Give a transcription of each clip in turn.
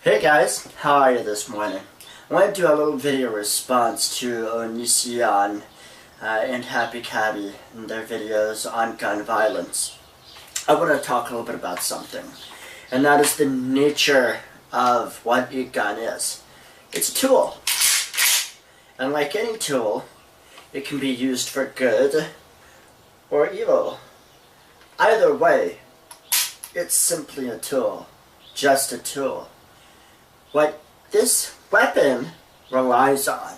Hey guys, how are you this morning? I want to do a little video response to Onision and Happy Cabby and their videos on gun violence. I want to talk a little bit about something, and that is the nature of what a gun is. It's a tool, and like any tool, it can be used for good or evil. Either way, it's simply a tool, just a tool. What this weapon relies on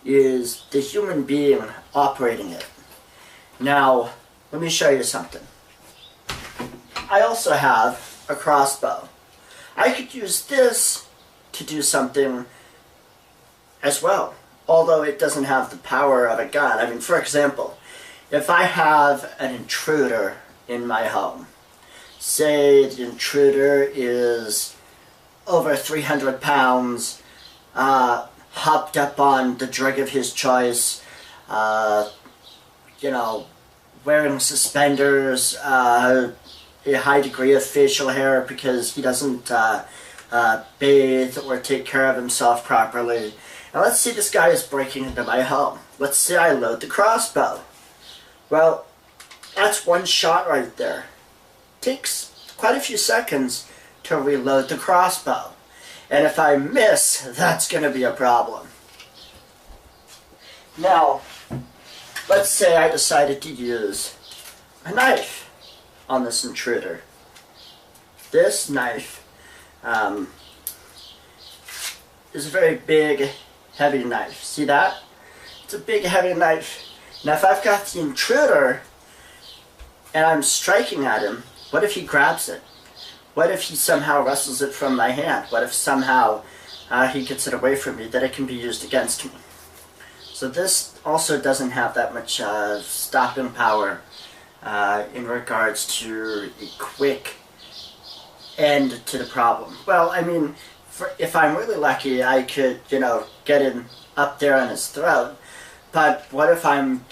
is the human being operating it. Now, let me show you something. I also have a crossbow. I could use this to do something as well, although it doesn't have the power of a gun. I mean, for example, if I have an intruder in my home, say the intruder is over 300 pounds, hopped up on the drug of his choice, wearing suspenders, a high degree of facial hair because he doesn't bathe or take care of himself properly. Now let's say this guy is breaking into my home. Let's say I load the crossbow. Well, that's one shot right there. Takes quite a few seconds to reload the crossbow. And if I miss, that's going to be a problem. Now, let's say I decided to use a knife on this intruder. This knife is a very big, heavy knife. See that? It's a big, heavy knife. Now if I've got the intruder and I'm striking at him, what if he grabs it? What if he somehow wrestles it from my hand? What if somehow he gets it away from me, that it can be used against me? So this also doesn't have that much stopping power in regards to a quick end to the problem. Well, I mean, if I'm really lucky, I could, get him up there on his throat. But what if I'm,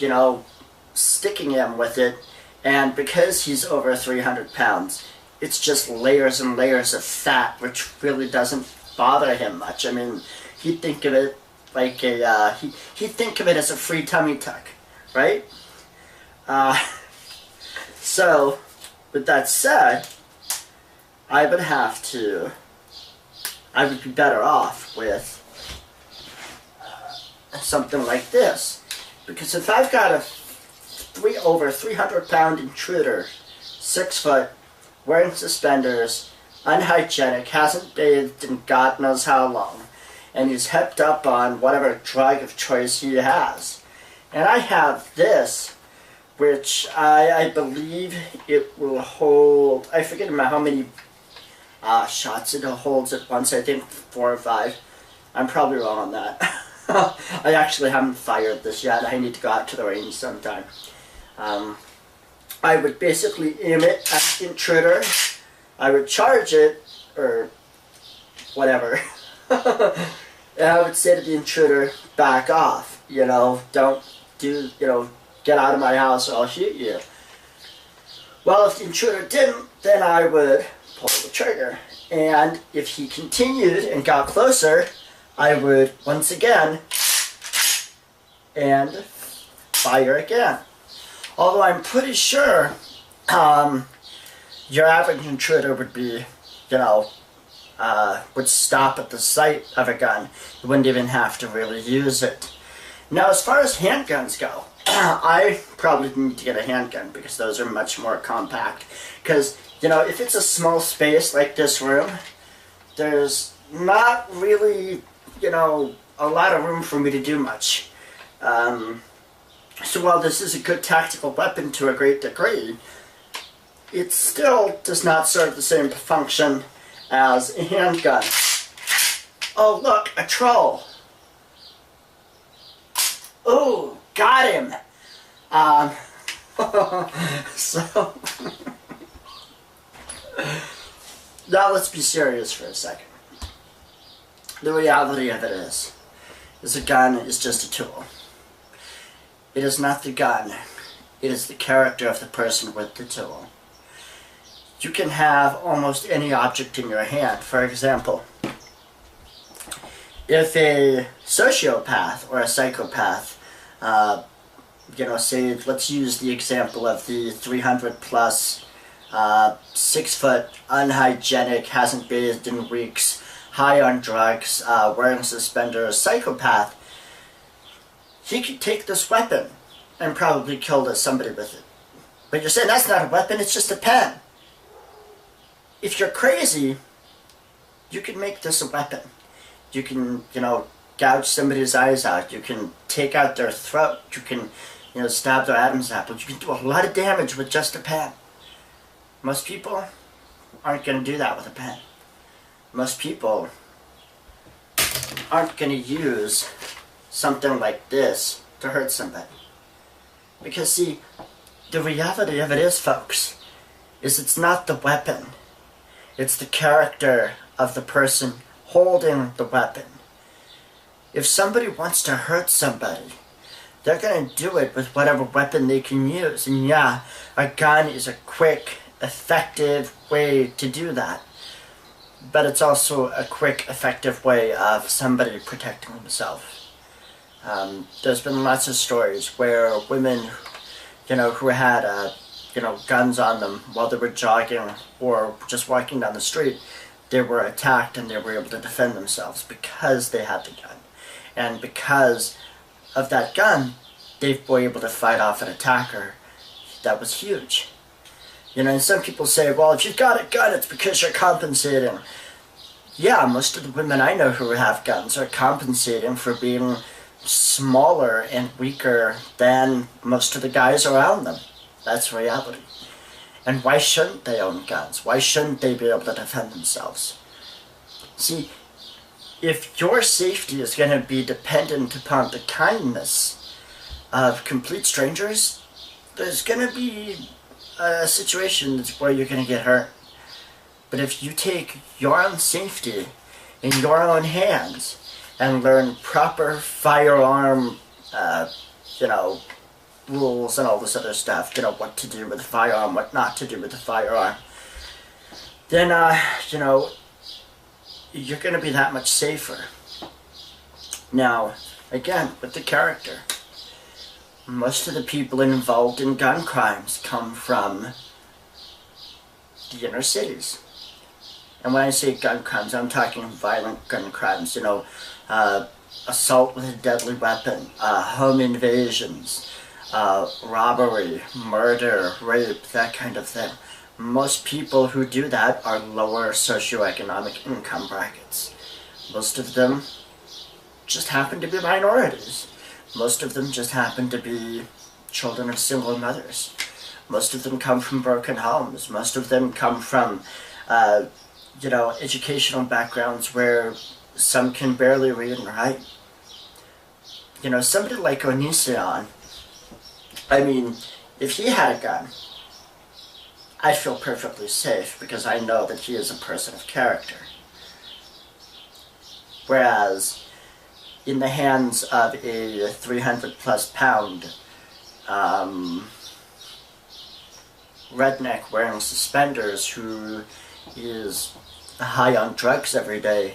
sticking him with it, and because he's over 300 pounds, it's just layers and layers of fat, which really doesn't bother him much. I mean, he'd think of it like a, he'd think of it as a free tummy tuck, right? So, with that said, I would be better off with something like this. Because if I've got a over 300 pound intruder, 6 foot, wearing suspenders, unhygienic, hasn't bathed in God knows how long, and he's hepped up on whatever drug of choice he has. And I have this, which I believe it will hold, I forget how many shots it holds at once, I think 4 or 5. I'm probably wrong on that. I actually haven't fired this yet. I need to go out to the range sometime. I would basically aim it at the intruder. I would charge it, or whatever. And I would say to the intruder, back off. Don't get out of my house or I'll shoot you. Well, if the intruder didn't, then I would pull the trigger. And if he continued and got closer, I would once again and fire again. Although I'm pretty sure your average intruder would be, would stop at the sight of a gun. You wouldn't even have to really use it. Now, as far as handguns go, I probably need to get a handgun because those are much more compact. Because, if it's a small space like this room, there's not really, a lot of room for me to do much. So while this is a good tactical weapon to a great degree, it still does not serve the same function as a handgun. Oh look, a troll! Ooh, got him! So... Now let's be serious for a second. The reality of it is a gun is just a tool. It is not the gun. It is the character of the person with the tool. You can have almost any object in your hand. For example, if a sociopath or a psychopath, say, let's use the example of the 300 plus, 6 foot, unhygienic, hasn't bathed in weeks, high on drugs, wearing suspenders, psychopath, he could take this weapon and probably kill somebody with it. But you're saying that's not a weapon, it's just a pen. If you're crazy, you can make this a weapon. You can, gouge somebody's eyes out. You can take out their throat. You can, stab their Adam's apple. You can do a lot of damage with just a pen. Most people aren't going to do that with a pen. Most people aren't going to use something like this to hurt somebody. Because, see, the reality of it is, folks, is it's not the weapon. It's the character of the person holding the weapon. If somebody wants to hurt somebody, they're going to do it with whatever weapon they can use. And yeah, a gun is a quick, effective way to do that. But it's also a quick, effective way of somebody protecting themselves. There's been lots of stories where women, who had, guns on them while they were jogging or just walking down the street, they were attacked and they were able to defend themselves because they had the gun. And because of that gun, they were able to fight off an attacker. That was huge. And some people say, well, if you've got a gun, it's because you're compensating. Yeah, most of the women I know who have guns are compensating for being smaller and weaker than most of the guys around them. That's reality. And why shouldn't they own guns? Why shouldn't they be able to defend themselves? See, if your safety is going to be dependent upon the kindness of complete strangers, there's going to be a situation where you're going to get hurt. But if you take your own safety in your own hands and learn proper firearm, rules and all this other stuff, what to do with a firearm, what not to do with a firearm, then, you're going to be that much safer. Now, again, with the character, most of the people involved in gun crimes come from the inner cities. And when I say gun crimes, I'm talking violent gun crimes, assault with a deadly weapon, home invasions, robbery, murder, rape, that kind of thing. Most people who do that are lower socioeconomic income brackets. Most of them just happen to be minorities. Most of them just happen to be children of single mothers. Most of them come from broken homes. Most of them come from, educational backgrounds where some can barely read and write. Somebody like Onision, if he had a gun, I feel perfectly safe because I know that he is a person of character. Whereas, in the hands of a 300 plus pound redneck wearing suspenders who is high on drugs every day,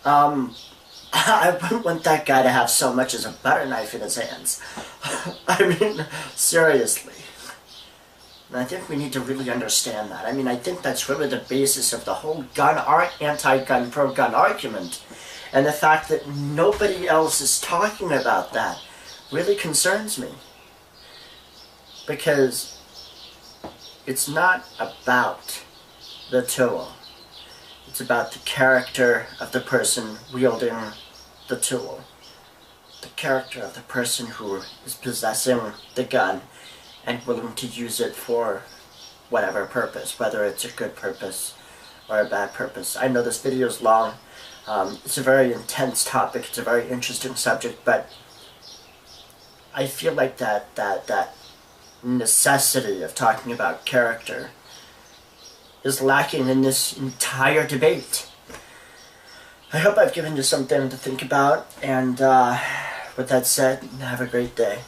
I wouldn't want that guy to have so much as a butter knife in his hands. Seriously. And I think we need to really understand that. I think that's really the basis of the whole anti-gun, pro-gun argument. And the fact that nobody else is talking about that really concerns me. Because it's not about the tool. It's about the character of the person wielding the tool. The character of the person who is possessing the gun and willing to use it for whatever purpose, whether it's a good purpose or a bad purpose. I know this video is long. It's a very intense topic. It's a very interesting subject, but I feel like that necessity of talking about character is lacking in this entire debate. I hope I've given you something to think about, and with that said, have a great day.